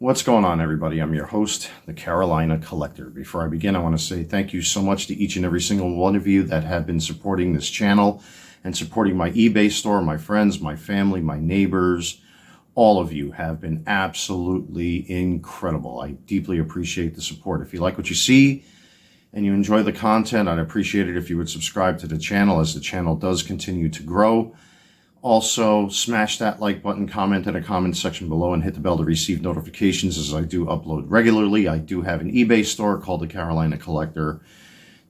What's going on, everybody? I'm your host, the Carolina Collector. Before I begin, I want to say thank you so much to each and every single one of you that have been supporting this channel and supporting my eBay store. My friends, my family, my neighbors, all of you have been absolutely incredible. I deeply appreciate the support. If you like what you see and you enjoy the content, I'd appreciate it if you would subscribe to the channel as the channel does continue to grow. Also, smash that like button, comment in the comment section below, and hit the bell to receive notifications as I do upload regularly. I do have an eBay store called the Carolina Collector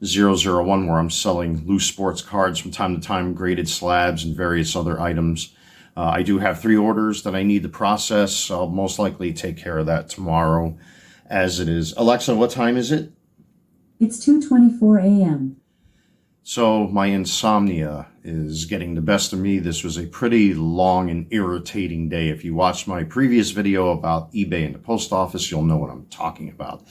001 where I'm selling loose sports cards from time to time, graded slabs, and various other items. I do have 3 orders that I need to process. I'll most likely take care of that tomorrow as it is. Alexa, what time is it? It's 2:24 a.m. So my insomnia is getting the best of me. This was a pretty long and irritating day. If you watched my previous video about eBay and the post office, you'll know what I'm talking about.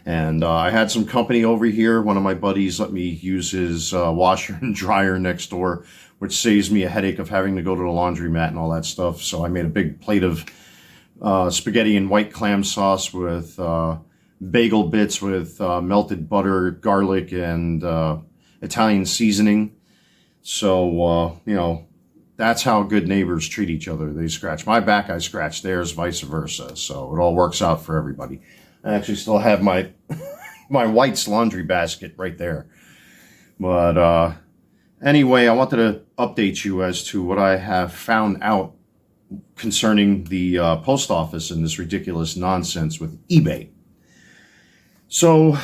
And I had some company over here. One of my buddies let me use his washer and dryer next door, which saves me a headache of having to go to the laundromat and all that stuff. So I made a big plate of spaghetti and white clam sauce with bagel bits with melted butter, garlic, and Italian seasoning. So, that's how good neighbors treat each other. They scratch my back, I scratch theirs, vice versa. So it all works out for everybody. I actually still have my my White's laundry basket right there. But anyway, I wanted to update you as to what I have found out concerning the post office and this ridiculous nonsense with eBay. So,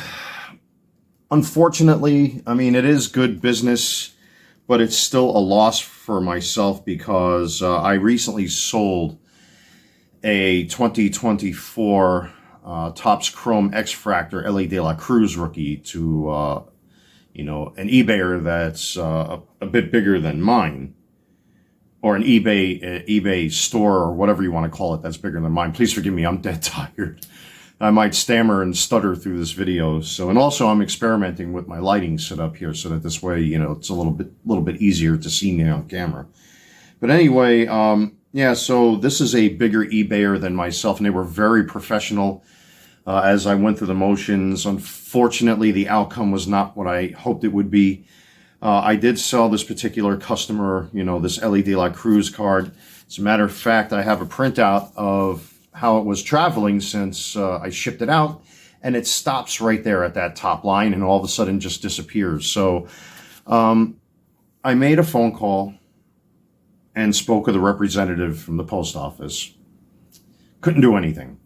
unfortunately, it is good business, but it's still a loss for myself because I recently sold a 2024 Topps Chrome X-Fractor Ellie De La Cruz rookie to, an eBayer that's a bit bigger than mine, or an eBay store or whatever you want to call it that's bigger than mine. Please forgive me, I'm dead tired. I might stammer and stutter through this video. So, and also I'm experimenting with my lighting setup here so that this way, it's a little bit easier to see me on camera. But anyway, so this is a bigger eBayer than myself, and they were very professional as I went through the motions. Unfortunately, the outcome was not what I hoped it would be. I did sell this particular customer, this Ellie De La Cruz card. As a matter of fact, I have a printout of how it was traveling since I shipped it out, and it stops right there at that top line and all of a sudden just disappears. So I made a phone call and spoke with a representative from the post office. Couldn't do anything.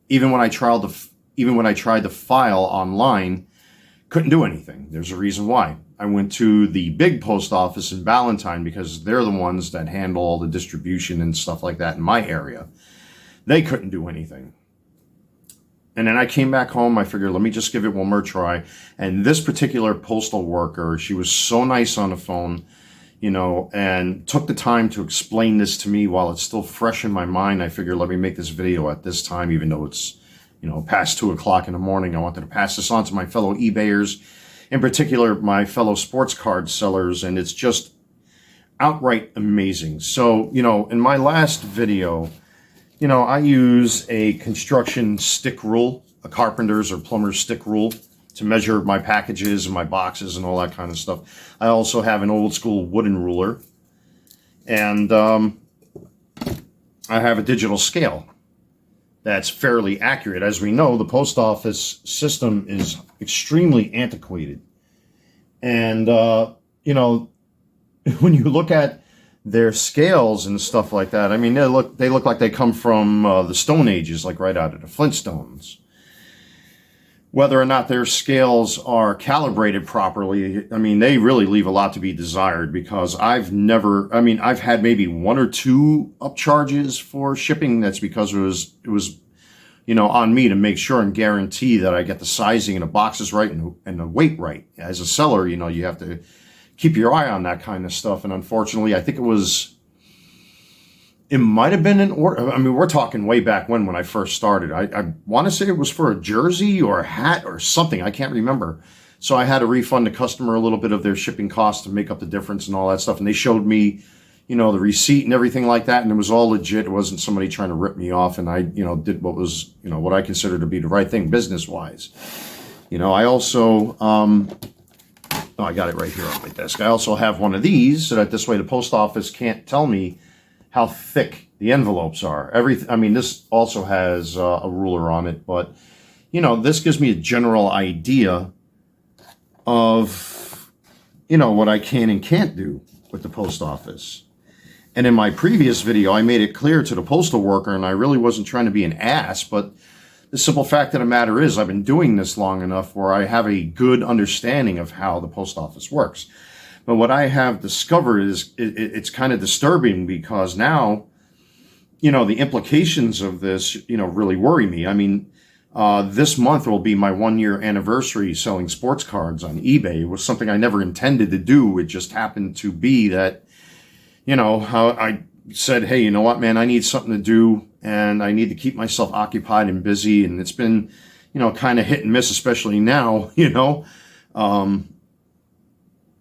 Even when I tried to file online, couldn't do anything. There's a reason why. I went to the big post office in Ballantyne because they're the ones that handle all the distribution and stuff like that in my area. They couldn't do anything. And then I came back home. I figured, let me just give it one more try. And this particular postal worker, she was so nice on the phone, and took the time to explain this to me while it's still fresh in my mind. I figured, let me make this video at this time, even though it's, past 2 o'clock in the morning. I wanted to pass this on to my fellow eBayers, in particular, my fellow sports card sellers. And it's just outright amazing. So, in my last video, I use a construction stick rule, a carpenter's or plumber's stick rule, to measure my packages and my boxes and all that kind of stuff. I also have an old school wooden ruler, and I have a digital scale that's fairly accurate. As we know, the post office system is extremely antiquated. And, when you look at their scales and stuff like that, they look like they come from the Stone Ages, like right out of the Flintstones. Whether or not their scales are calibrated properly, they really leave a lot to be desired, because I've had maybe 1 or 2 upcharges for shipping. That's because it was on me to make sure and guarantee that I get the sizing and the boxes right and the weight right. As a seller, you have to keep your eye on that kind of stuff. And unfortunately, I think it might have been an order. We're talking way back when I first started. I want to say it was for a jersey or a hat or something. I can't remember. So I had to refund the customer a little bit of their shipping costs to make up the difference and all that stuff. And they showed me, the receipt and everything like that, and it was all legit. It wasn't somebody trying to rip me off, and I, did what was, what I consider to be the right thing business-wise. I also, I got it right here on my desk. I also have one of these so that this way the post office can't tell me how thick the envelopes are. This also has a ruler on it, but, this gives me a general idea of, what I can and can't do with the post office. And in my previous video, I made it clear to the postal worker, and I really wasn't trying to be an ass, but the simple fact of the matter is I've been doing this long enough where I have a good understanding of how the post office works. But what I have discovered is it's kind of disturbing, because now, the implications of this, really worry me. This month will be my 1-year anniversary selling sports cards on eBay. It was something I never intended to do. It just happened to be that, I said, hey, you know what, man, I need something to do, and I need to keep myself occupied and busy. And it's been, kind of hit and miss, especially now,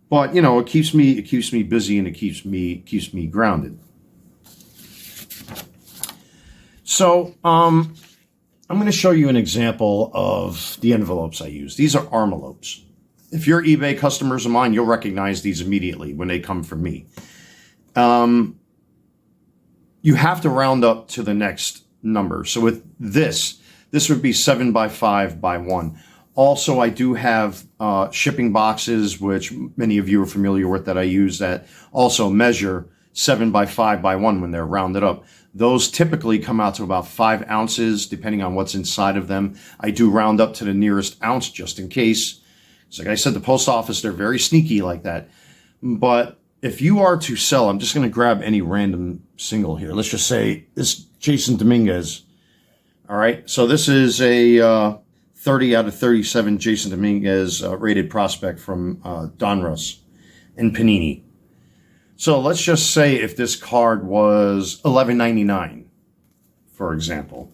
but, it keeps me busy, and it keeps me grounded. So, I'm going to show you an example of the envelopes I use. These are Armalopes. If you're eBay customers of mine, you'll recognize these immediately when they come from me. You have to round up to the next number. So with this would be 7 by 5 by 1. Also, I do have shipping boxes, which many of you are familiar with, that I use, that also measure 7 by 5 by 1 when they're rounded up. Those typically come out to about 5 ounces, depending on what's inside of them. I do round up to the nearest ounce just in case. So like I said, the post office, they're very sneaky like that. But if you are to sell, I'm just going to grab any random single here. Let's just say this Jason Dominguez. All right. So this is a 30 out of 37 Jason Dominguez rated prospect from Donruss and Panini. So let's just say if this card was $11.99, for example,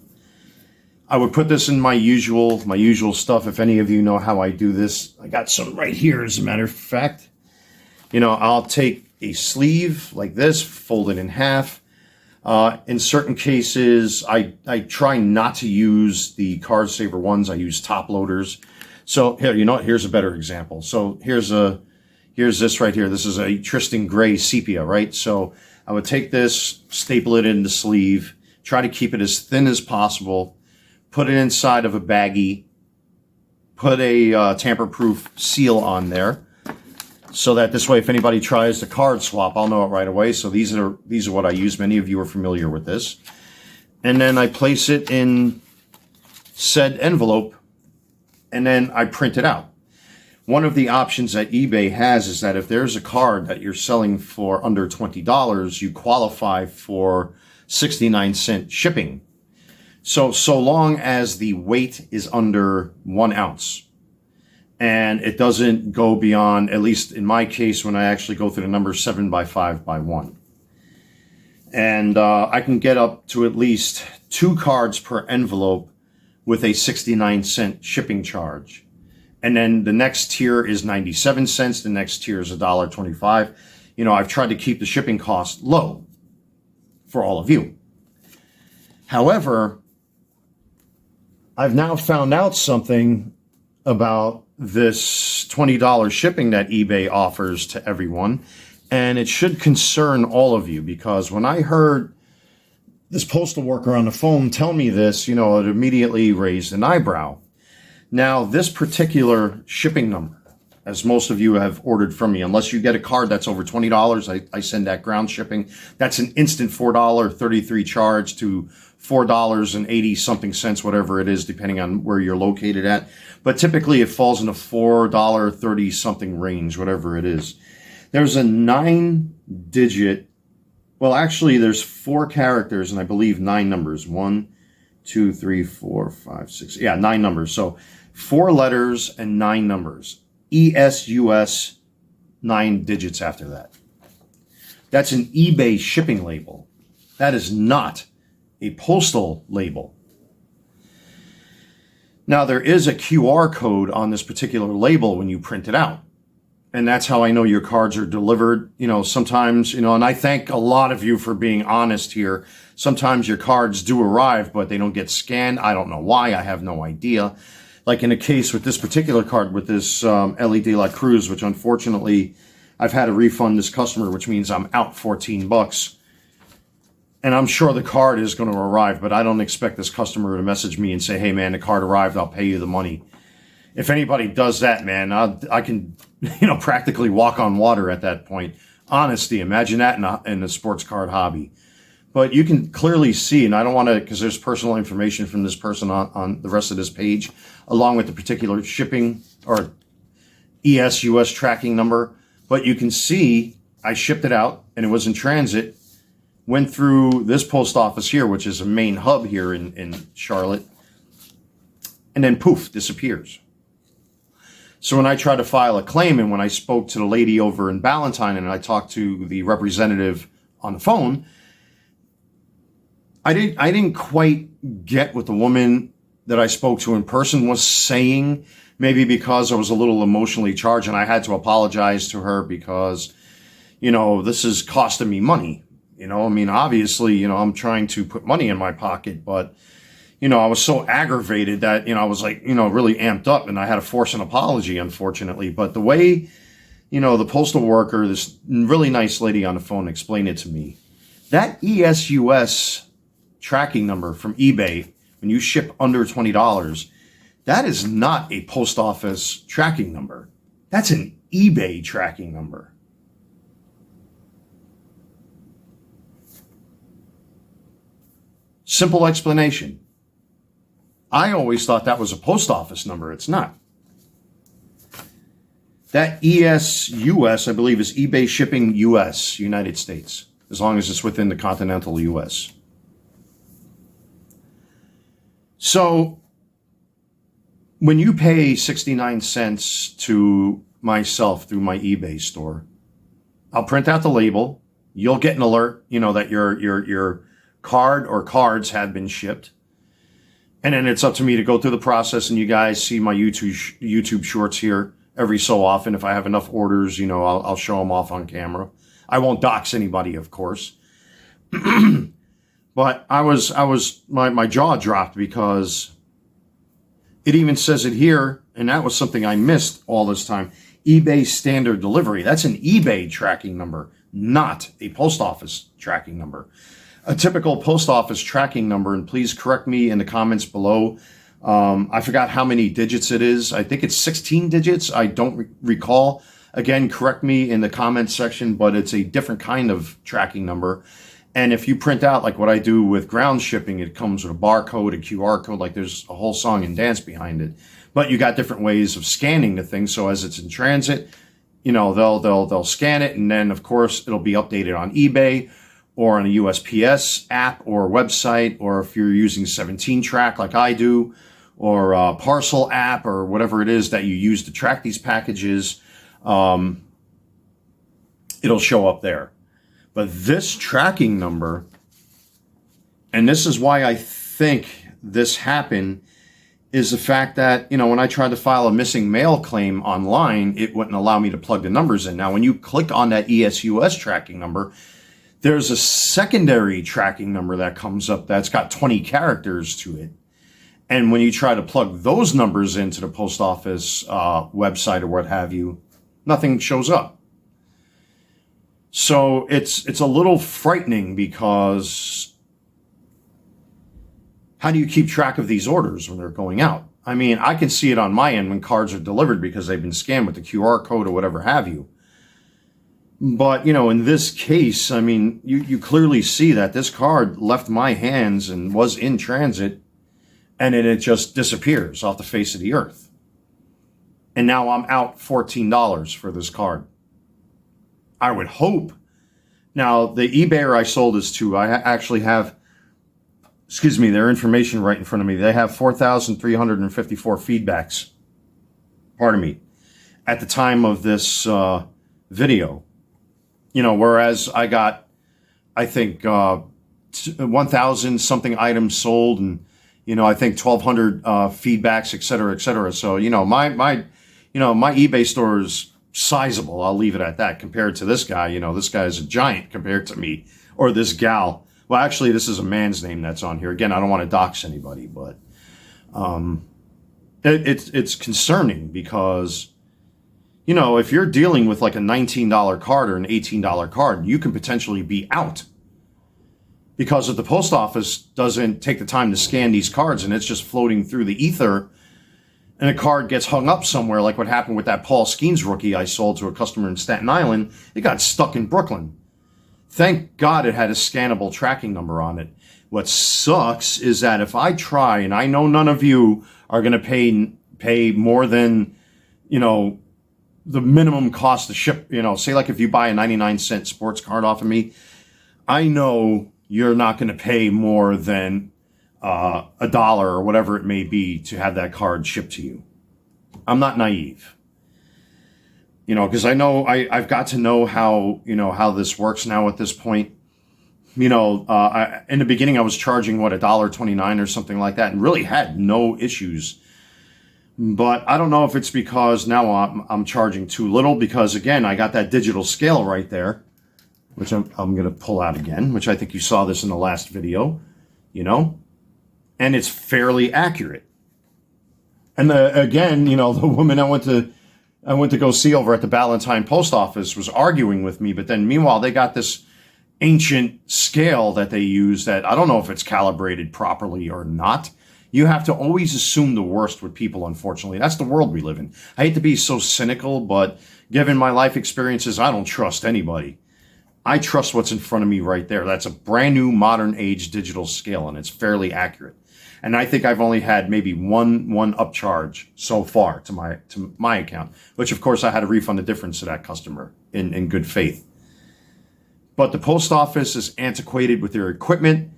I would put this in my usual stuff. If any of you know how I do this, I got some right here, as a matter of fact. I'll take a sleeve like this, fold it in half. In certain cases, I try not to use the Card Saver ones. I use top loaders. So here, here's a better example. So here's this right here. This is a Tristan Gray sepia, right? So I would take this, staple it in the sleeve, try to keep it as thin as possible, put it inside of a baggie, put a tamper-proof seal on there, so that this way, if anybody tries to card swap, I'll know it right away. So these are what I use. Many of you are familiar with this. And then I place it in said envelope, and then I print it out. One of the options that eBay has is that if there's a card that you're selling for under $20, you qualify for 69-cent shipping. So long as the weight is under 1 ounce. And it doesn't go beyond, at least in my case, when I actually go through the number 7 by 5 by 1. And I can get up to at least 2 cards per envelope with a 69-cent shipping charge. And then the next tier is 97 cents. The next tier is $1.25. I've tried to keep the shipping cost low for all of you. However, I've now found out something about this $20 shipping that eBay offers to everyone, and it should concern all of you, because when I heard this postal worker on the phone tell me this, it immediately raised an eyebrow. Now, this particular shipping number, as most of you have ordered from me, unless you get a card that's over $20, I send that ground shipping. That's an instant $4.33 charge to $4.80 something cents, whatever it is, depending on where you're located at. But typically it falls in a $4.30 something range, whatever it is. There's a 9-digit, well, actually there's 4 characters and I believe 9 numbers. 1, 2, 3, 4, 5, 6. Yeah, 9 numbers. So 4 letters and 9 numbers. ESUS, 9 digits after that. That's an eBay shipping label. That is not a postal label. Now, there is a QR code on this particular label when you print it out. And that's how I know your cards are delivered. Sometimes, and I thank a lot of you for being honest here. Sometimes your cards do arrive, but they don't get scanned. I don't know why. I have no idea. Like in a case with this particular card, with this LED La Cruz, which unfortunately I've had to refund this customer, which means I'm out $14. And I'm sure the card is going to arrive, but I don't expect this customer to message me and say, hey man, the card arrived, I'll pay you the money. If anybody does that, man, I can, practically walk on water at that point. Honesty, imagine that in the sports card hobby. But you can clearly see, and I don't want to, because there's personal information from this person on the rest of this page, along with the particular shipping or US tracking number. But you can see I shipped it out and it was in transit, went through this post office here, which is a main hub here in Charlotte, and then poof, disappears. So when I tried to file a claim, and when I spoke to the lady over in Ballantyne and I talked to the representative on the phone, I didn't quite get what the woman that I spoke to in person was saying, maybe because I was a little emotionally charged and I had to apologize to her because, this is costing me money. Obviously, I'm trying to put money in my pocket, but I was so aggravated that, I was like, really amped up and I had to force an apology, unfortunately. But the way, the postal worker, this really nice lady on the phone explained it to me, that ESUS tracking number from eBay, when you ship under $20, that is not a post office tracking number. That's an eBay tracking number. Simple explanation. I always thought that was a post office number. It's not. That ESUS, I believe, is eBay Shipping US, United States, as long as it's within the continental US. So when you pay 69 cents to myself through my eBay store, I'll print out the label. You'll get an alert, that your card or cards have been shipped. And then it's up to me to go through the process, and you guys see my YouTube shorts here every so often. If I have enough orders, I'll show them off on camera. I won't dox anybody, of course. But my jaw dropped because it even says it here, and that was something I missed all this time. eBay standard delivery. That's an eBay tracking number, not a post office tracking number. A typical post office tracking number, and please correct me in the comments below. I forgot how many digits it is. I think it's 16 digits. I don't recall. Again, correct me in the comments section, but it's a different kind of tracking number. And if you print out like what I do with ground shipping, it comes with a barcode, a QR code, like there's a whole song and dance behind it. But you got different ways of scanning the thing. So as it's in transit, they'll scan it, and then of course it'll be updated on eBay or on a USPS app or website, or if you're using 17 track like I do, or a parcel app or whatever it is that you use to track these packages, it'll show up there. But this tracking number, and this is why I think this happened, is the fact that, when I tried to file a missing mail claim online, it wouldn't allow me to plug the numbers in. Now, when you click on that ESUS tracking number, there's a secondary tracking number that comes up that's got 20 characters to it. And when you try to plug those numbers into the post office website or what have you, nothing shows up. So it's a little frightening, because how do you keep track of these orders when they're going out? I mean, I can see it on my end when cards are delivered because they've been scanned with the QR code or whatever have you. But, in this case, I mean, you clearly see that this card left my hands and was in transit, and then it just disappears off the face of the earth. And now I'm out $14 for this card. I would hope. Now, the eBayer I sold this to, I actually have, their information right in front of me. They have 4,354 feedbacks, pardon me, at the time of this video. Whereas I got, I think, 1,000 something items sold, and, I think 1,200 feedbacks, et cetera, et cetera. So, my eBay store is sizable. I'll leave it at that. Compared to this guy, this guy is a giant compared to me, or this gal. Well, actually, this is a man's name that's on here. Again, I don't want to dox anybody, but it's concerning because, if you're dealing with like a $19 card or an $18 card, you can potentially be out. Because if the post office doesn't take the time to scan these cards and it's just floating through the ether, and a card gets hung up somewhere, like what happened with that Paul Skeens rookie I sold to a customer in Staten Island, it got stuck in Brooklyn. Thank God it had a scannable tracking number on it. What sucks is that if I try, and I know none of you are going to pay more than, the minimum cost to ship, say like if you buy a 99-cent sports card off of me, I know you're not going to pay more than $1 or whatever it may be to have that card shipped to you. I'm not naive, because I know I've got to know how this works now at this point. In the beginning I was charging $1.29 or something like that, and really had no issues. But I don't know if it's because now I'm charging too little, because again I got that digital scale right there, which I'm going to pull out again, which I think you saw this in the last video, and it's fairly accurate. And again, the woman I went to go see over at the Ballantine post office was arguing with me, but then meanwhile they got this ancient scale that they use that I don't know if it's calibrated properly or not. You have to always assume the worst with people, unfortunately. That's the world we live in. I hate to be so cynical, but given my life experiences, I don't trust anybody. I trust what's in front of me right there. That's a brand new modern age digital scale, and it's fairly accurate. And I think I've only had maybe one upcharge so far to my account, which of course I had to refund the difference to that customer in good faith. But the post office is antiquated with their equipment.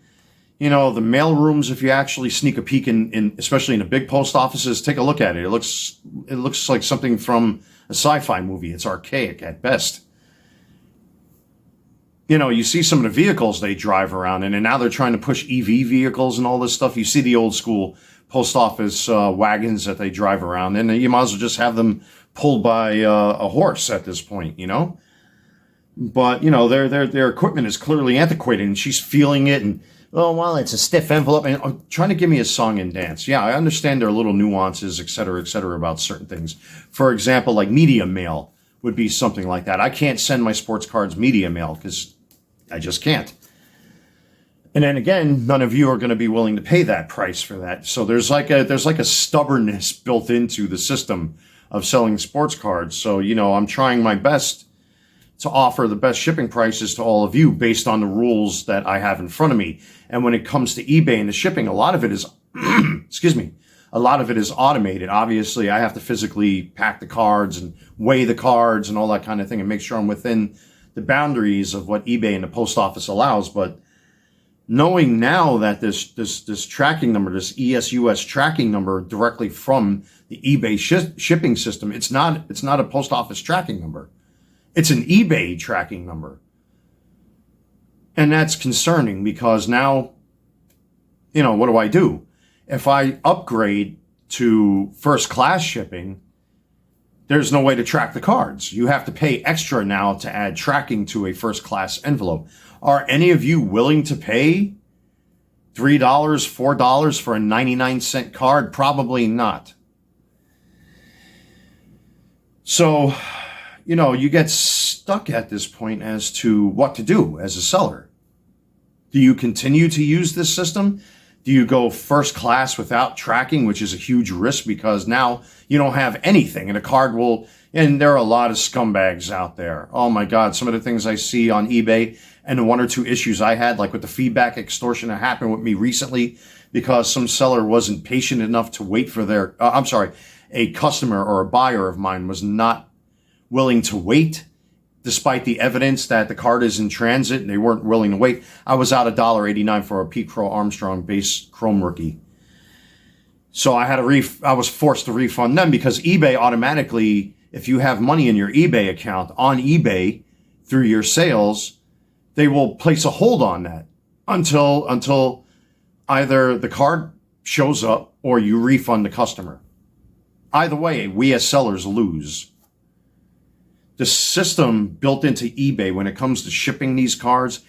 The mail rooms, if you actually sneak a peek in especially in the big post offices, take a look at it. It looks like something from a sci-fi movie. It's archaic at best. You see some of the vehicles they drive around in, and now they're trying to push EV vehicles and all this stuff. You see the old school post office wagons that they drive around in, and you might as well just have them pulled by a horse at this point, But, their equipment is clearly antiquated, and she's feeling it, and, it's a stiff envelope, and trying to give me a song and dance. Yeah, I understand there are little nuances, et cetera, about certain things. For example, like media mail would be something like that. I can't send my sports cards media mail because I just can't. And then again, none of you are going to be willing to pay that price for that. So there's like a stubbornness built into the system of selling sports cards. So, I'm trying my best to offer the best shipping prices to all of you based on the rules that I have in front of me. And when it comes to eBay and the shipping, a lot of it is, a lot of it is automated. Obviously, I have to physically pack the cards and weigh the cards and all that kind of thing and make sure I'm within the boundaries of what eBay and the post office allows. But knowing now that this tracking number, this ESUS tracking number directly from the eBay shipping system, it's not a post office tracking number. It's an eBay tracking number. And that's concerning because now, what do I do? If I upgrade to first class shipping, there's no way to track the cards. You have to pay extra now to add tracking to a first class envelope. Are any of you willing to pay $3, $4 for a 99-cent card? Probably not. So, you get stuck at this point as to what to do as a seller. Do you continue to use this system? Do you go first class without tracking, which is a huge risk because now you don't have anything and a card will, and there are a lot of scumbags out there. Oh my God, some of the things I see on eBay and the one or two issues I had, like with the feedback extortion that happened with me recently because some seller wasn't patient enough to wait for a customer or a buyer of mine was not willing to wait despite the evidence that the card is in transit and they weren't willing to wait. I was out $1.89 for a Pete Crow Armstrong base Chrome rookie. So I was forced to refund them because eBay automatically, if you have money in your eBay account on eBay through your sales, they will place a hold on that until either the card shows up or you refund the customer. Either way, we as sellers lose. the system built into eBay when it comes to shipping these cards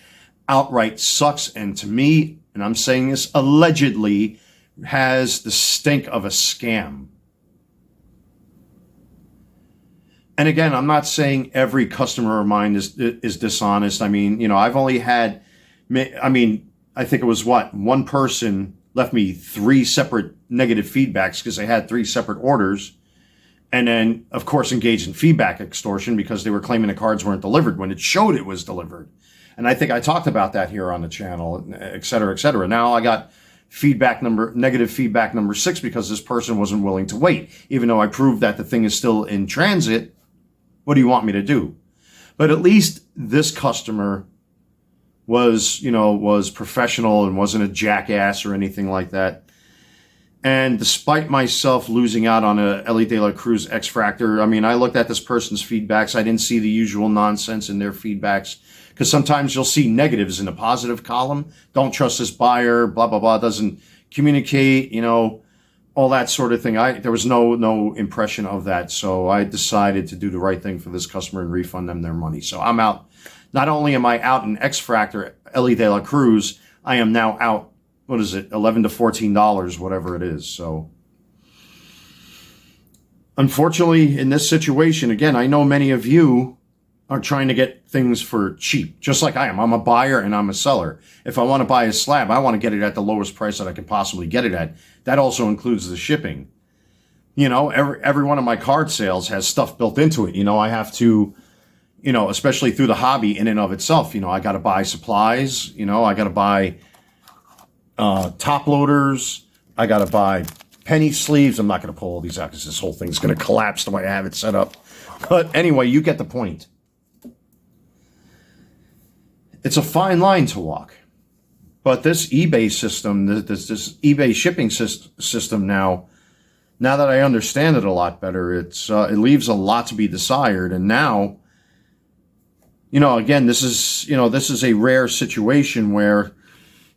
outright sucks. And to me, and I'm saying this allegedly, has the stink of a scam. And again, I'm not saying every customer of mine is dishonest. I mean, I've only had, I think it was one person left me 3 separate negative feedbacks because they had 3 separate orders. And then, of course, engaged in feedback extortion because they were claiming the cards weren't delivered when it showed it was delivered. And I think I talked about that here on the channel, et cetera, et cetera. Now I got negative feedback number 6 because this person wasn't willing to wait. Even though I proved that the thing is still in transit, what do you want me to do? But at least this customer was professional and wasn't a jackass or anything like that. And despite myself losing out on a Ellie De La Cruz X-Fractor, I looked at this person's feedbacks. I didn't see the usual nonsense in their feedbacks because sometimes you'll see negatives in the positive column. Don't trust this buyer, blah, blah, blah, doesn't communicate, all that sort of thing. There was no impression of that. So I decided to do the right thing for this customer and refund them their money. So I'm out. Not only am I out in X-Fractor, Ellie De La Cruz, I am now out, $11 to $14, whatever it is. So unfortunately, in this situation, again, I know many of you are trying to get things for cheap, just like I am. I'm a buyer and I'm a seller. If I want to buy a slab, I want to get it at the lowest price that I can possibly get it at. That also includes the shipping. Every one of my card sales has stuff built into it. I have to, especially through the hobby in and of itself, I got to buy supplies, I got to buy top loaders. I got to buy penny sleeves. I'm not going to pull all these out because this whole thing's going to collapse the way I have it set up. But anyway, you get the point. It's a fine line to walk. But this eBay system, this eBay shipping system now that I understand it a lot better, it leaves a lot to be desired. And now, again, this is a rare situation where,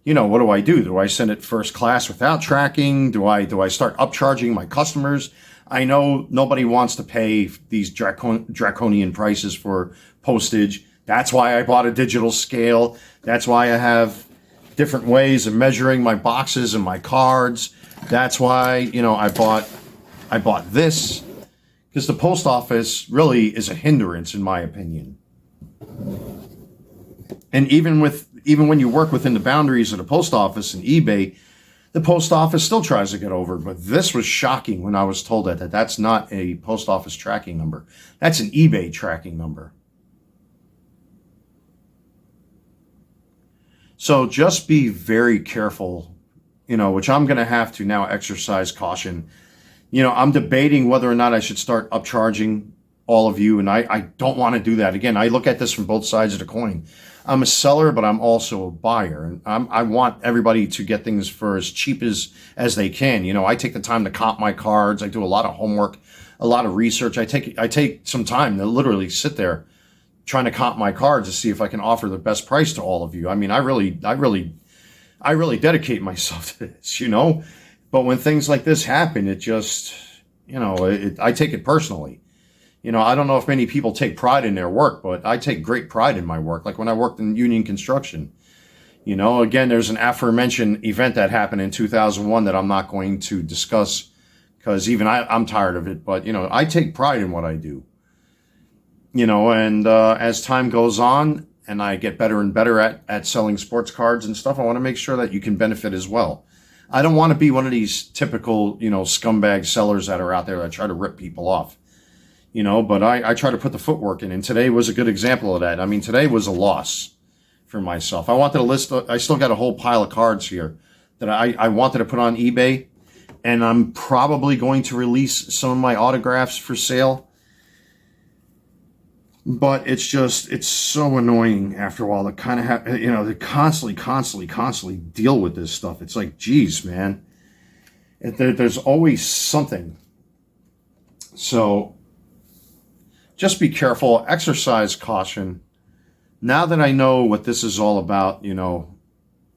what do I do? Do I send it first class without tracking? Do I start upcharging my customers? I know nobody wants to pay these draconian prices for postage. That's why I bought a digital scale. That's why I have different ways of measuring my boxes and my cards. That's why, I bought this, because the post office really is a hindrance, in my opinion. And even when you work within the boundaries of the post office and eBay, the post office still tries to get over. But this was shocking when I was told that that's not a post office tracking number. That's an eBay tracking number. So just be very careful, which I'm going to have to now exercise caution. I'm debating whether or not I should start upcharging all of you. And I don't want to do that. Again, I look at this from both sides of the coin. I'm a seller, but I'm also a buyer. And I want everybody to get things for as cheap as they can. I take the time to comp my cards. I do a lot of homework, a lot of research. I take some time to literally sit there trying to comp my cards to see if I can offer the best price to all of you. I really dedicate myself to this, But when things like this happen, it just, I take it personally. I don't know if many people take pride in their work, but I take great pride in my work. Like when I worked in union construction, again, there's an aforementioned event that happened in 2001 that I'm not going to discuss because even I'm tired of it. But, I take pride in what I do. And as time goes on and I get better and better at selling sports cards and stuff, I want to make sure that you can benefit as well. I don't want to be one of these typical, scumbag sellers that are out there that try to rip people off, but I try to put the footwork in. And today was a good example of that. Today was a loss for myself. I wanted to list, I still got a whole pile of cards here that I wanted to put on eBay, and I'm probably going to release some of my autographs for sale. But it's so annoying after a while to kind of have, to constantly deal with this stuff. It's like, geez, man, there's always something. So just be careful, exercise caution. Now that I know what this is all about,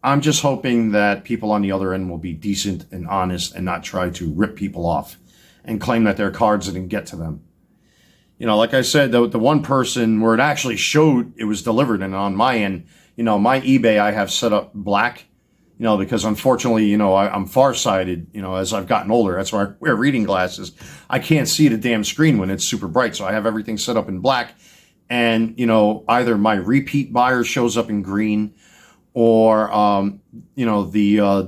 I'm just hoping that people on the other end will be decent and honest and not try to rip people off and claim that their cards didn't get to them. like I said, the one person where it actually showed it was delivered, and on my end, my eBay I have set up black, because unfortunately, I'm farsighted, as I've gotten older. That's why I wear reading glasses. I can't see the damn screen when it's super bright. So I have everything set up in black. And, either my repeat buyer shows up in green, or, the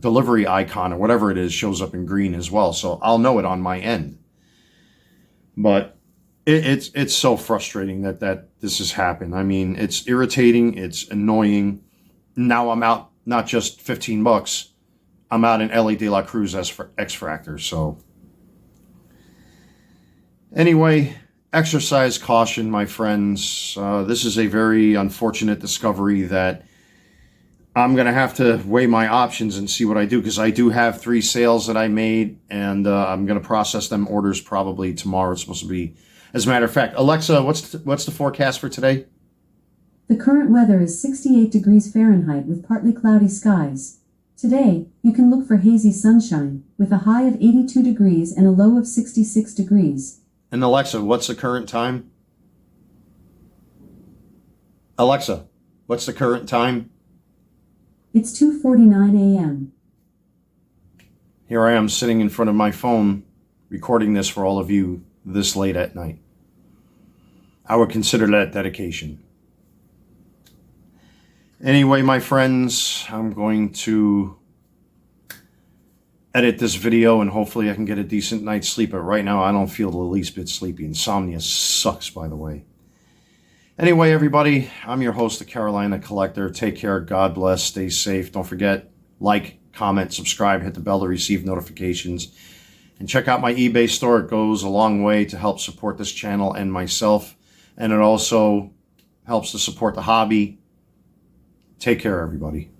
delivery icon or whatever it is shows up in green as well. So I'll know it on my end. But it's so frustrating that this has happened. I mean, it's irritating. It's annoying. Now I'm out not just $15. I'm out in Ellie De La Cruz X-Fractor. So anyway, exercise caution, my friends. This is a very unfortunate discovery that I'm going to have to weigh my options and see what I do, because I do have 3 sales that I made, and I'm going to process them orders probably tomorrow. It's supposed to be, as a matter of fact, Alexa, what's the forecast for today? The current weather is 68 degrees Fahrenheit with partly cloudy skies. Today, you can look for hazy sunshine, with a high of 82 degrees and a low of 66 degrees. And Alexa, what's the current time? Alexa, what's the current time? It's 2:49 a.m. Here I am sitting in front of my phone, recording this for all of you this late at night. I would consider that dedication. Anyway, my friends, I'm going to edit this video and hopefully I can get a decent night's sleep. But right now, I don't feel the least bit sleepy. Insomnia sucks, by the way. Anyway, everybody, I'm your host, the Carolina Collector. Take care. God bless. Stay safe. Don't forget, like, comment, subscribe, hit the bell to receive notifications. And check out my eBay store. It goes a long way to help support this channel and myself. And it also helps to support the hobby. Take care, everybody.